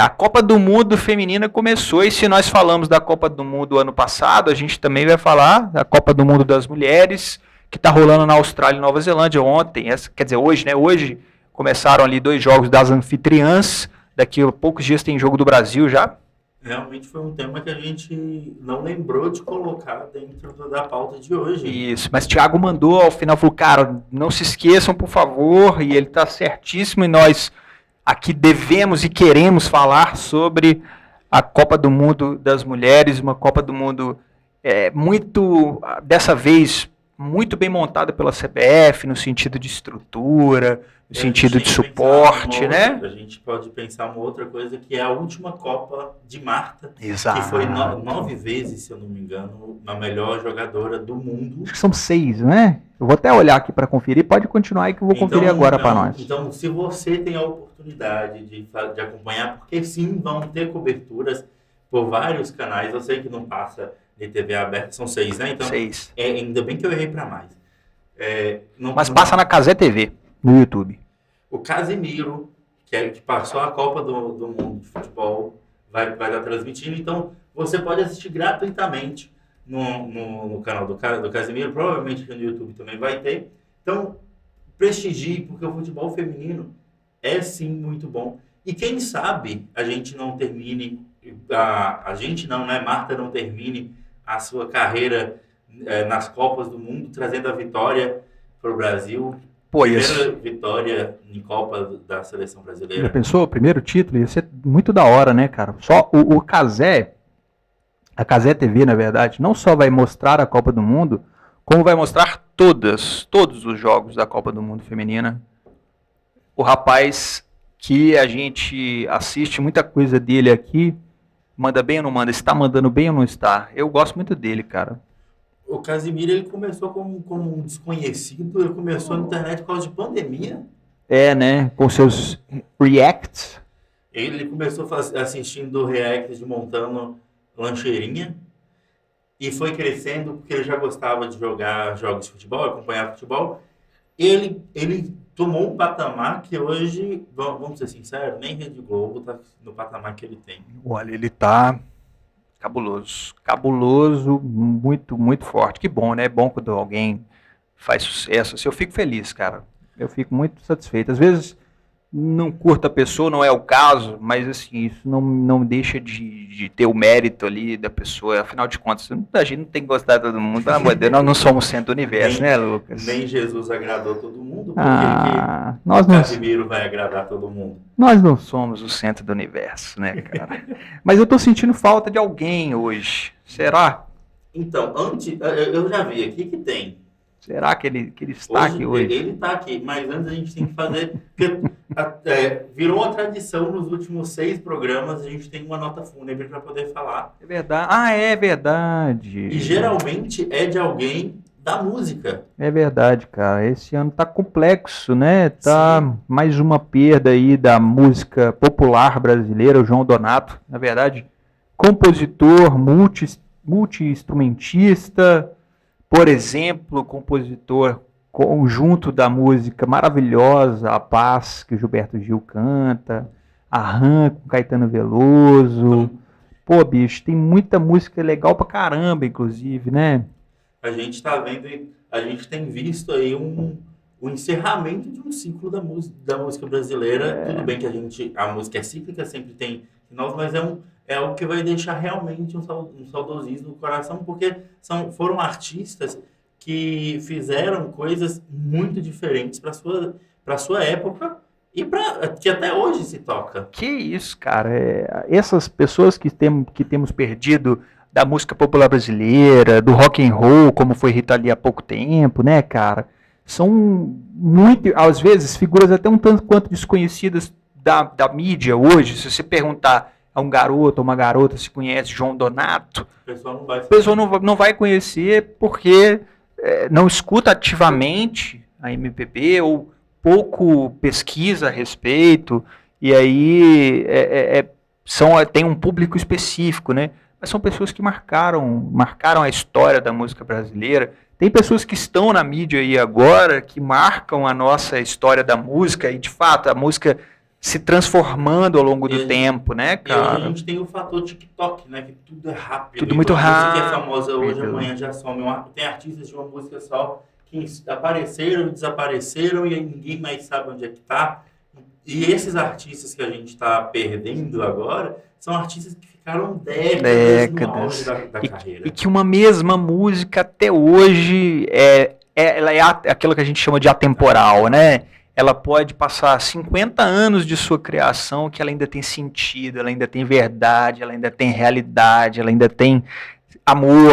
[SPEAKER 1] A Copa do Mundo feminina começou, e se nós falamos da Copa do Mundo ano passado, a gente também vai falar da Copa do Mundo das mulheres, que está rolando na Austrália e Nova Zelândia ontem, quer dizer, hoje, né? Hoje começaram ali 2 jogos das anfitriãs, daqui a poucos dias tem jogo do Brasil já.
[SPEAKER 3] Realmente foi um tema que a gente não lembrou de colocar dentro da pauta de hoje.
[SPEAKER 1] Isso, mas Thiago mandou ao final, falou, cara, não se esqueçam, por favor, e ele está certíssimo, e nós aqui devemos e queremos falar sobre a Copa do Mundo das mulheres, uma Copa do Mundo dessa vez, muito bem montada pela CBF, no sentido de estrutura, no sentido de suporte, né?
[SPEAKER 3] A gente pode pensar uma outra coisa, que é a última Copa de Marta,
[SPEAKER 1] Exato.
[SPEAKER 3] Que foi 9 vezes, se eu não me engano, a melhor jogadora do mundo.
[SPEAKER 1] Acho que são 6, né? Eu vou até olhar aqui para conferir, pode continuar aí que eu vou conferir agora para nós.
[SPEAKER 3] Então, se você tem a oportunidade de acompanhar, porque sim, vão ter coberturas por vários canais, eu sei que não passa de TV aberta, são 6, né? Então,
[SPEAKER 1] 6.
[SPEAKER 3] Ainda bem que eu errei para mais.
[SPEAKER 1] Mas passa na Cazé TV, no YouTube.
[SPEAKER 3] O Casemiro, que passou a Copa do Mundo de Futebol, vai estar transmitindo. Então, você pode assistir gratuitamente no canal do Casemiro. Provavelmente aqui no YouTube também vai ter. Então, prestigie, porque o futebol feminino é sim muito bom. E quem sabe a gente não termine, a gente não, né? Marta não termine a sua carreira nas Copas do Mundo, trazendo a vitória para o Brasil. Primeira vitória em Copa da seleção brasileira.
[SPEAKER 1] Já pensou? Primeiro título? Ia ser muito da hora, né, cara? Só o Cazé, a Cazé TV, na verdade, não só vai mostrar a Copa do Mundo, como vai mostrar todos os jogos da Copa do Mundo feminina. O rapaz que a gente assiste muita coisa dele aqui, manda bem ou não manda? Está mandando bem ou não está? Eu gosto muito dele, cara.
[SPEAKER 3] O Casemiro, ele começou como um desconhecido, ele começou na internet por causa de pandemia.
[SPEAKER 1] Né? Com seus reacts.
[SPEAKER 3] Ele começou assistindo reacts de montando lancheirinha e foi crescendo porque ele já gostava de jogar jogos de futebol, acompanhar futebol. Ele tomou um patamar que hoje, vamos ser sinceros, nem Rede Globo está no patamar que ele tem.
[SPEAKER 1] Olha, ele está cabuloso, muito, muito forte. Que bom, né? É bom quando alguém faz sucesso. Assim, eu fico feliz, cara. Eu fico muito satisfeito. Às vezes não curto a pessoa, não é o caso, mas assim, isso não deixa de ter o mérito ali da pessoa. Afinal de contas, a gente não tem que gostar de todo mundo. Pelo amor de Deus, nós não somos o centro do universo, né, Lucas?
[SPEAKER 3] Nem Jesus agradou todo mundo, porque
[SPEAKER 1] nós
[SPEAKER 3] o Casimiro vai agradar todo mundo.
[SPEAKER 1] Nós não somos o centro do universo, né, cara? Mas eu tô sentindo falta de alguém hoje. Será?
[SPEAKER 3] Então, eu já vi aqui que tem.
[SPEAKER 1] Será que ele está aqui hoje?
[SPEAKER 3] Ele está aqui, mas antes a gente tem que fazer. Porque, virou uma tradição nos últimos 6 programas, a gente tem uma nota fúnebre para poder falar.
[SPEAKER 1] É verdade. É verdade.
[SPEAKER 3] E geralmente é de alguém da música.
[SPEAKER 1] É verdade, cara. Esse ano tá complexo, né? Tá mais uma perda aí da música popular brasileira, o João Donato, na verdade, compositor, multi-instrumentista. Por exemplo, compositor conjunto da música maravilhosa A Paz, que o Gilberto Gil canta, A Rã com Caetano Veloso. Pô, bicho, tem muita música legal pra caramba, inclusive, né?
[SPEAKER 3] A gente tá vendo, a gente tem visto aí o encerramento de um ciclo da música brasileira. Tudo bem que a música é cíclica, sempre tem novos, mas é o que vai deixar realmente um saudosismo no coração, porque foram artistas que fizeram coisas muito diferentes para sua época e que até hoje se toca.
[SPEAKER 1] Que isso, cara. Essas pessoas que temos perdido da música popular brasileira, do rock and roll, como foi Rita Lee há pouco tempo, né, cara? São muito, às vezes, figuras até um tanto quanto desconhecidas da mídia hoje. Se você perguntar a um garoto ou uma garota se conhece João Donato, a pessoa não vai conhecer porque não escuta ativamente a MPB ou pouco pesquisa a respeito, e aí tem um público específico, né? Mas são pessoas que marcaram a história da música brasileira. Tem pessoas que estão na mídia aí agora que marcam a nossa história da música e, de fato, a música se transformando ao longo do tempo, né, cara?
[SPEAKER 3] E a gente tem o fator TikTok, né, que tudo é rápido.
[SPEAKER 1] Tudo muito rápido.
[SPEAKER 3] A música é famosa hoje, amanhã já some. Tem artistas de uma música só que apareceram e desapareceram e aí ninguém mais sabe onde é que tá. E esses artistas que a gente está perdendo agora são artistas que ficaram décadas no auge da carreira. E
[SPEAKER 1] que uma mesma música até hoje ela é aquilo que a gente chama de atemporal, né? Ela pode passar 50 anos de sua criação que ela ainda tem sentido, ela ainda tem verdade, ela ainda tem realidade, ela ainda tem amor.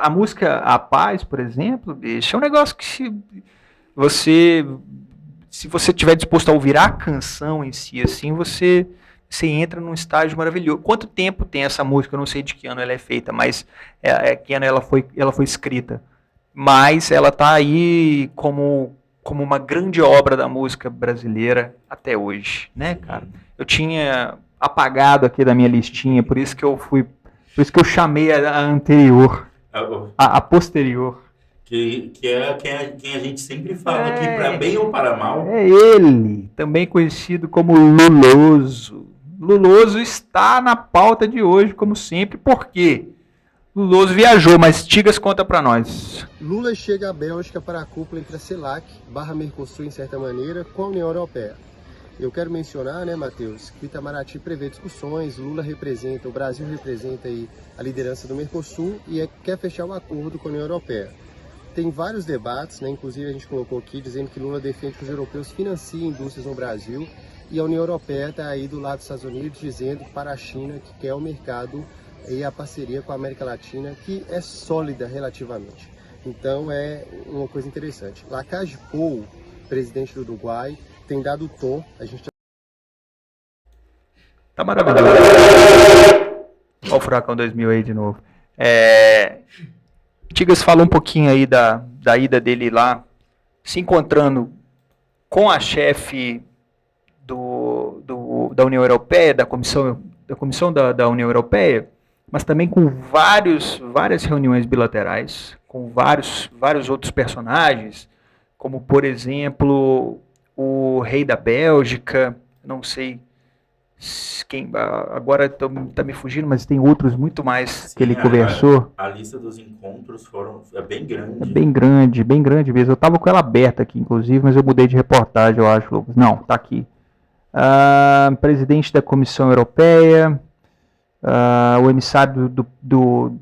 [SPEAKER 1] A música A Paz, por exemplo, bicho, é um negócio que se você estiver disposto a ouvir a canção em si, assim, você entra num estágio maravilhoso. Quanto tempo tem essa música? Eu não sei de que ano ela é feita, mas que ano ela foi escrita. Mas ela está aí como uma grande obra da música brasileira até hoje, né, cara? Eu tinha apagado aqui da minha listinha, por isso que eu chamei a anterior, a posterior.
[SPEAKER 3] Que é quem a gente sempre fala aqui, para bem ou para mal.
[SPEAKER 1] É ele, também conhecido como Luloso. Luloso está na pauta de hoje, como sempre. Por quê? Luloso viajou, mas Tigas conta para nós.
[SPEAKER 4] Lula chega à Bélgica para a cúpula entre a CELAC, Mercosul, em certa maneira, com a União Europeia. Eu quero mencionar, né, Matheus, que o Itamaraty prevê discussões, o Brasil representa aí a liderança do Mercosul e quer fechar um acordo com a União Europeia. Tem vários debates, né, inclusive a gente colocou aqui, dizendo que Lula defende que os europeus financiem indústrias no Brasil e a União Europeia está aí do lado dos Estados Unidos dizendo para a China que quer o mercado e a parceria com a América Latina, que é sólida relativamente. Então é uma coisa interessante. Lacalle Pou, presidente do Uruguai, tem dado o tom. A gente
[SPEAKER 1] tá maravilhoso. Olha o Furacão 2000 aí de novo. Tigas falou um pouquinho aí da ida dele lá, se encontrando com a chefe da União Europeia, da comissão da União Europeia, mas também com várias reuniões bilaterais, com vários outros personagens, como, por exemplo, o rei da Bélgica, não sei Agora tá me fugindo, mas tem outros muito mais
[SPEAKER 3] Sim,
[SPEAKER 1] que ele conversou.
[SPEAKER 3] A lista dos encontros é bem grande.
[SPEAKER 1] É bem grande mesmo. Eu tava com ela aberta aqui, inclusive, mas eu mudei de reportagem, eu acho, Lucas. Não, tá aqui. Presidente da Comissão Europeia, o emissário do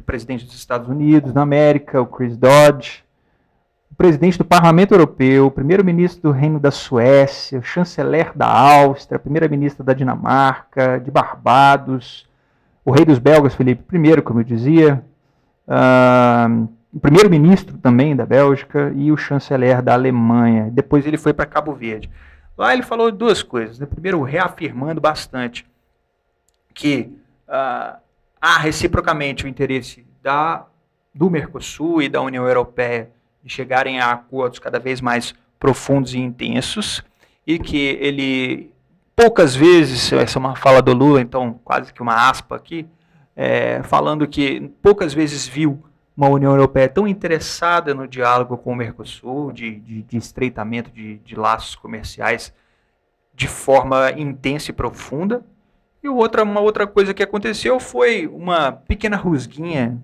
[SPEAKER 1] presidente dos Estados Unidos na América, o Chris Dodge, o presidente do Parlamento Europeu, o primeiro-ministro do Reino da Suécia, o chanceler da Áustria, a primeira-ministra da Dinamarca, de Barbados, o rei dos belgas, Felipe I, como eu dizia, o primeiro-ministro também da Bélgica e o chanceler da Alemanha. Depois ele foi para Cabo Verde. Lá ele falou duas coisas. Primeiro, reafirmando bastante que há reciprocamente o interesse do Mercosul e da União Europeia de chegarem a acordos cada vez mais profundos e intensos, e que ele, poucas vezes, essa é uma fala do Lula, então quase que uma aspa aqui, falando que poucas vezes viu uma União Europeia tão interessada no diálogo com o Mercosul, de estreitamento de laços comerciais de forma intensa e profunda. E uma outra coisa que aconteceu foi uma pequena rusguinha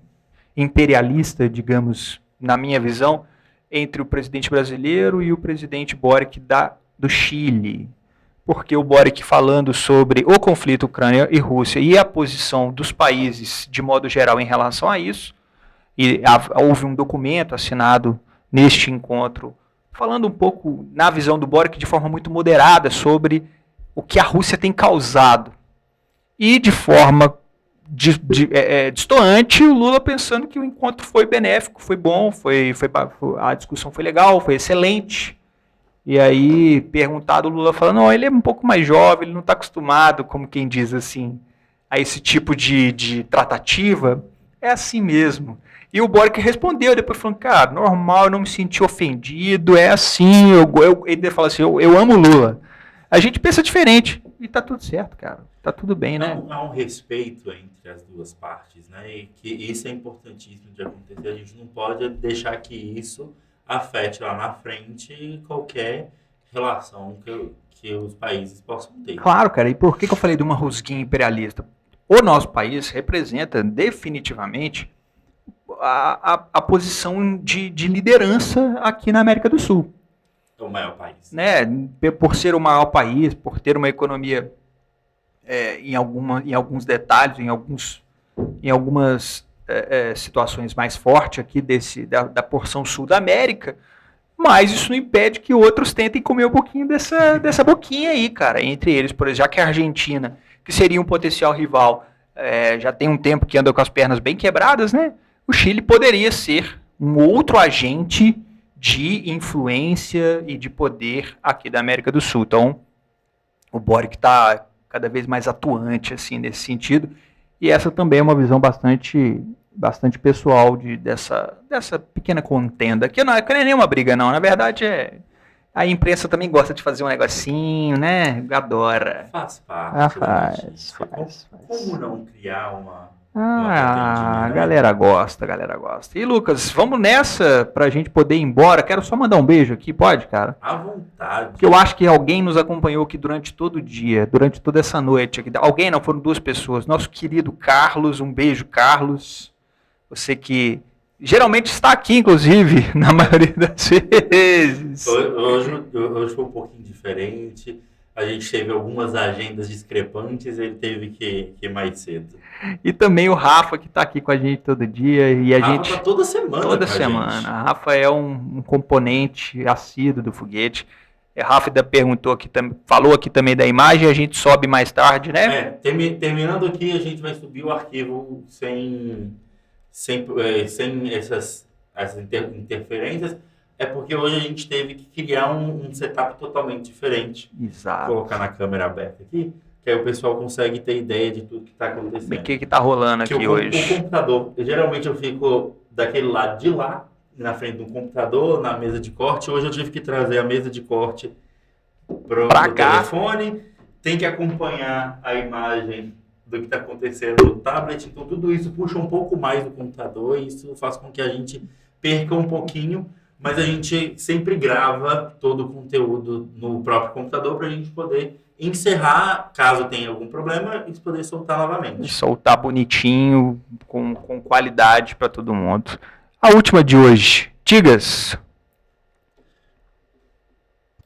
[SPEAKER 1] imperialista, digamos, na minha visão, entre o presidente brasileiro e o presidente Boric do Chile. Porque o Boric, falando sobre o conflito Ucrânia e Rússia e a posição dos países de modo geral em relação a isso, e houve um documento assinado neste encontro, falando um pouco, na visão do Boric, de forma muito moderada sobre o que a Rússia tem causado. E de forma distoante, o Lula pensando que o encontro foi benéfico, foi bom, a discussão foi legal, foi excelente. E aí, perguntado, o Lula falando, não, ele é um pouco mais jovem, ele não está acostumado, como quem diz assim, a esse tipo de tratativa. É assim mesmo. E o Boric respondeu, depois falando, cara, normal, eu não me senti ofendido, é assim, ele fala assim, eu amo o Lula. A gente pensa diferente, e tá tudo certo, cara, tá tudo bem, né?
[SPEAKER 3] Há um respeito entre as duas partes, né, e que isso é importantíssimo de acontecer, a gente não pode deixar que isso afete lá na frente qualquer relação que os países possam ter.
[SPEAKER 1] Claro, cara, e por que eu falei de uma rusguinha imperialista? O nosso país representa definitivamente a posição de liderança aqui na América do Sul.
[SPEAKER 3] É o maior país.
[SPEAKER 1] Né? Por ser o maior país, por ter uma economia em alguns detalhes, em algumas situações mais fortes aqui da porção sul da América, mas isso não impede que outros tentem comer um pouquinho dessa boquinha aí, cara. Entre eles, por exemplo, já que a Argentina, que seria um potencial rival, já tem um tempo que anda com as pernas bem quebradas, né? O Chile poderia ser um outro agente de influência e de poder aqui da América do Sul. Então, o Boric está cada vez mais atuante assim, nesse sentido. E essa também é uma visão bastante pessoal dessa pequena contenda, que não é nenhuma briga, não. Na verdade, a imprensa também gosta de fazer um negocinho, né? Adora.
[SPEAKER 3] Faz parte.
[SPEAKER 1] Faz.
[SPEAKER 3] Como não criar uma
[SPEAKER 1] a galera gosta. E Lucas, vamos nessa pra gente poder ir embora. Quero só mandar um beijo aqui, pode, cara?
[SPEAKER 3] À vontade.
[SPEAKER 1] Porque eu acho que alguém nos acompanhou aqui durante todo o dia, durante toda essa noite aqui. Alguém não, foram duas pessoas. Nosso querido Carlos, um beijo, Carlos. Você que geralmente está aqui, inclusive, na maioria das vezes.
[SPEAKER 3] Hoje foi um pouquinho diferente. A gente teve algumas agendas discrepantes, ele teve que ir mais cedo.
[SPEAKER 1] E também o Rafa, que está aqui com a gente todo dia. E a gente
[SPEAKER 3] tá toda semana.
[SPEAKER 1] Toda semana. Gente. A Rafa é um componente assíduo do foguete. A Rafa falou aqui também da imagem, a gente sobe mais tarde, né?
[SPEAKER 3] Terminando aqui, a gente vai subir o arquivo sem essas interferências. É porque hoje a gente teve que criar um setup totalmente diferente.
[SPEAKER 1] Exato.
[SPEAKER 3] Colocar na câmera aberta aqui, que aí o pessoal consegue ter ideia de tudo que está acontecendo.
[SPEAKER 1] O que está rolando aqui hoje?
[SPEAKER 3] O computador, geralmente eu fico daquele lado de lá, na frente do computador, na mesa de corte. Hoje eu tive que trazer a mesa de corte pro telefone. Tem que acompanhar a imagem do que está acontecendo no tablet. Então tudo isso puxa um pouco mais do computador e isso faz com que a gente perca um pouquinho. mas a gente sempre grava todo o conteúdo no próprio computador para a gente poder encerrar, caso tenha algum problema, e poder soltar novamente.
[SPEAKER 1] Soltar bonitinho, com qualidade para todo mundo. A última de hoje, Tigas.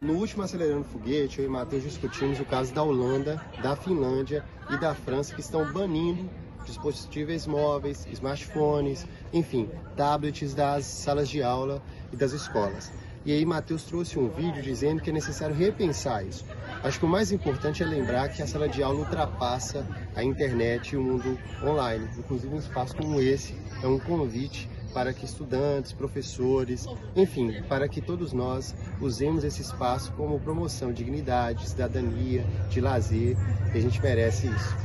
[SPEAKER 4] No último Acelerando Foguete, eu e o Matheus discutimos o caso da Holanda, da Finlândia e da França, que estão banindo dispositivos móveis, smartphones, enfim, tablets das salas de aula e das escolas. E aí Matheus trouxe um vídeo dizendo que é necessário repensar isso. Acho que o mais importante é lembrar que a sala de aula ultrapassa a internet e o mundo online. Inclusive um espaço como esse é um convite para que estudantes, professores, enfim, para que todos nós usemos esse espaço como promoção de dignidade, de cidadania, de lazer, e a gente merece isso.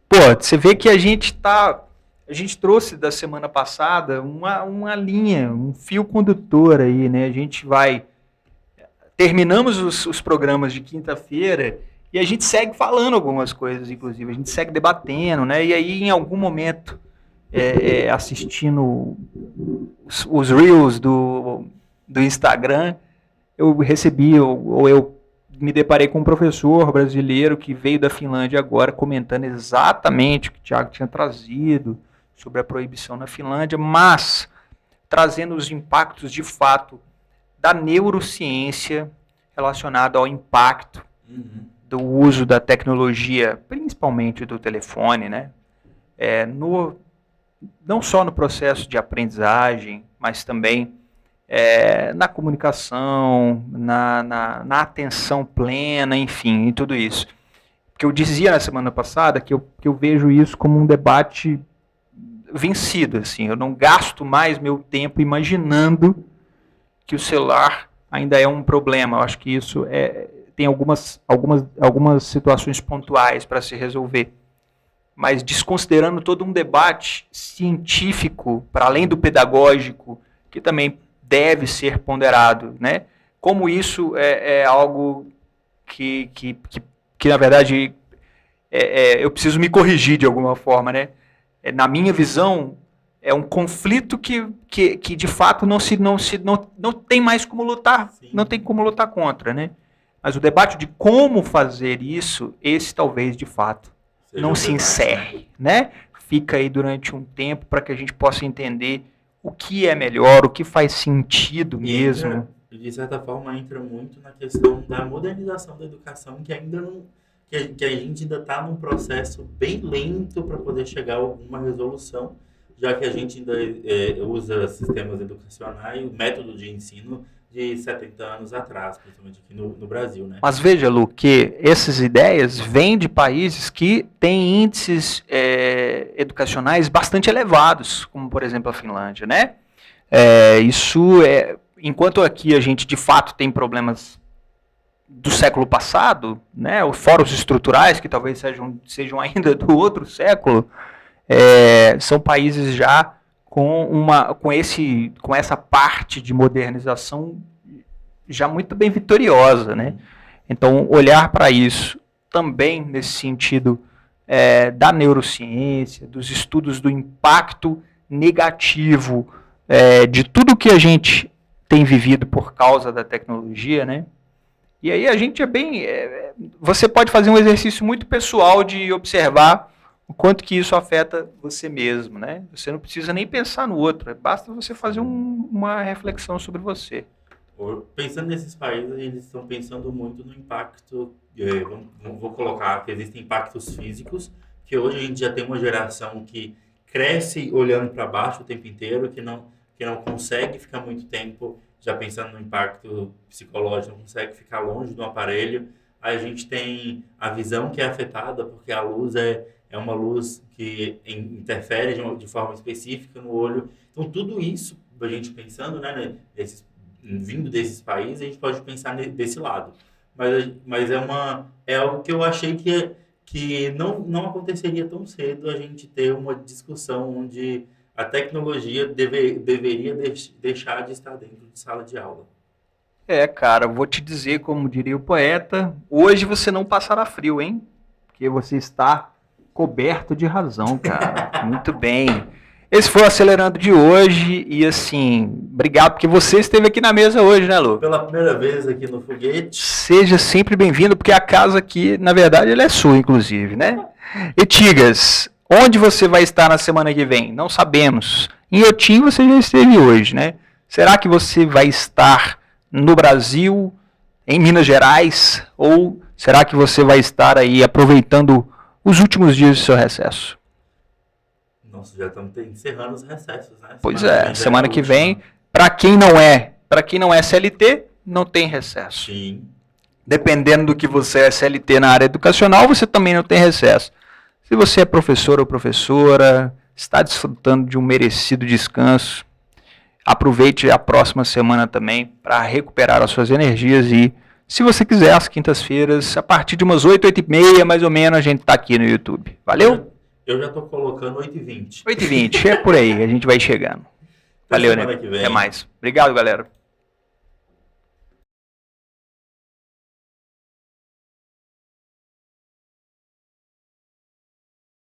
[SPEAKER 1] Pô, você vê que a gente trouxe da semana passada uma linha, um fio condutor aí, né? A gente terminamos os programas de quinta-feira e a gente segue falando algumas coisas, inclusive, a gente segue debatendo, né? E aí, em algum momento, assistindo os Reels do Instagram, eu recebi, ou eu me deparei com um professor brasileiro que veio da Finlândia agora, comentando exatamente o que o Thiago tinha trazido sobre a proibição na Finlândia, mas trazendo os impactos de fato da neurociência relacionada ao impacto do uso da tecnologia, principalmente do telefone, né? Não só no processo de aprendizagem, mas também na comunicação, na atenção plena, enfim, em tudo isso. Que eu dizia na semana passada que eu vejo isso como um debate vencido, assim. Eu não gasto mais meu tempo imaginando que o celular ainda é um problema. Eu acho que isso tem algumas situações pontuais para se resolver. Mas desconsiderando todo um debate científico, para além do pedagógico, que também deve ser ponderado, né? Como isso é algo que na verdade, eu preciso me corrigir de alguma forma, né? Na minha visão, é um conflito que de fato não tem mais como lutar, Sim. Não tem como lutar contra, né? Mas o debate de como fazer isso, esse talvez de fato não se encerre, né? Fica aí durante um tempo para que a gente possa entender o que é melhor, o que faz sentido mesmo.
[SPEAKER 3] De certa forma, entra muito na questão da modernização da educação, que ainda não, que a gente ainda está num processo bem lento para poder chegar a alguma resolução, já que a gente ainda usa sistemas educacionais, o método de ensino de 70 anos atrás, principalmente aqui no Brasil, né?
[SPEAKER 1] Mas veja, Lu, que essas ideias vêm de países que têm índices educacionais bastante elevados, como, por exemplo, a Finlândia, né? Enquanto aqui a gente, de fato, tem problemas do século passado, né? Os fóruns estruturais, que talvez sejam ainda do outro século, são países já com essa parte de modernização já muito bem vitoriosa, né? Então, olhar para isso também nesse sentido da neurociência, dos estudos do impacto negativo de tudo que a gente tem vivido por causa da tecnologia, né? E aí a gente você pode fazer um exercício muito pessoal de observar o quanto que isso afeta você mesmo, né? Você não precisa nem pensar no outro, basta você fazer uma reflexão sobre você.
[SPEAKER 3] Pensando nesses países, eles estão pensando muito no impacto, vou colocar que existem impactos físicos, que hoje a gente já tem uma geração que cresce olhando para baixo o tempo inteiro, que não consegue ficar muito tempo já pensando no impacto psicológico, não consegue ficar longe do aparelho. Aí a gente tem a visão que é afetada, porque a luz é uma luz que interfere de forma específica no olho. Então, tudo isso, a gente pensando, né, vindo desses países, a gente pode pensar desse lado. Mas é algo que eu achei que não aconteceria tão cedo a gente ter uma discussão onde a tecnologia deveria deixar de estar dentro de sala de aula.
[SPEAKER 1] Cara, vou te dizer, como diria o poeta, hoje você não passará frio, hein? Porque você está coberto de razão, cara. Muito bem. Esse foi o Acelerando de hoje. E assim, obrigado porque você esteve aqui na mesa hoje, né, Lu?
[SPEAKER 3] Pela primeira vez aqui no Foguete.
[SPEAKER 1] Seja sempre bem-vindo, porque a casa aqui, na verdade, ela é sua, inclusive, né? E Tigas, onde você vai estar na semana que vem? Não sabemos. Em Otim você já esteve hoje, né? Será que você vai estar no Brasil, em Minas Gerais? Ou será que você vai estar aí aproveitando os últimos dias do seu recesso?
[SPEAKER 3] Nossa, já estamos encerrando os recessos, né?
[SPEAKER 1] Pois é, semana que vem, para quem não é CLT, não tem recesso.
[SPEAKER 3] Sim.
[SPEAKER 1] Dependendo do que você é CLT na área educacional, você também não tem recesso. Se você é professor ou professora, está desfrutando de um merecido descanso, aproveite a próxima semana também para recuperar as suas energias e, se você quiser, às quintas-feiras, a partir de umas 8, 8h30, mais ou menos, a gente está aqui no YouTube. Valeu?
[SPEAKER 3] Eu já estou colocando 8h20.
[SPEAKER 1] 8h20, é por aí, a gente vai chegando. Valeu, né? Até mais. Obrigado, galera.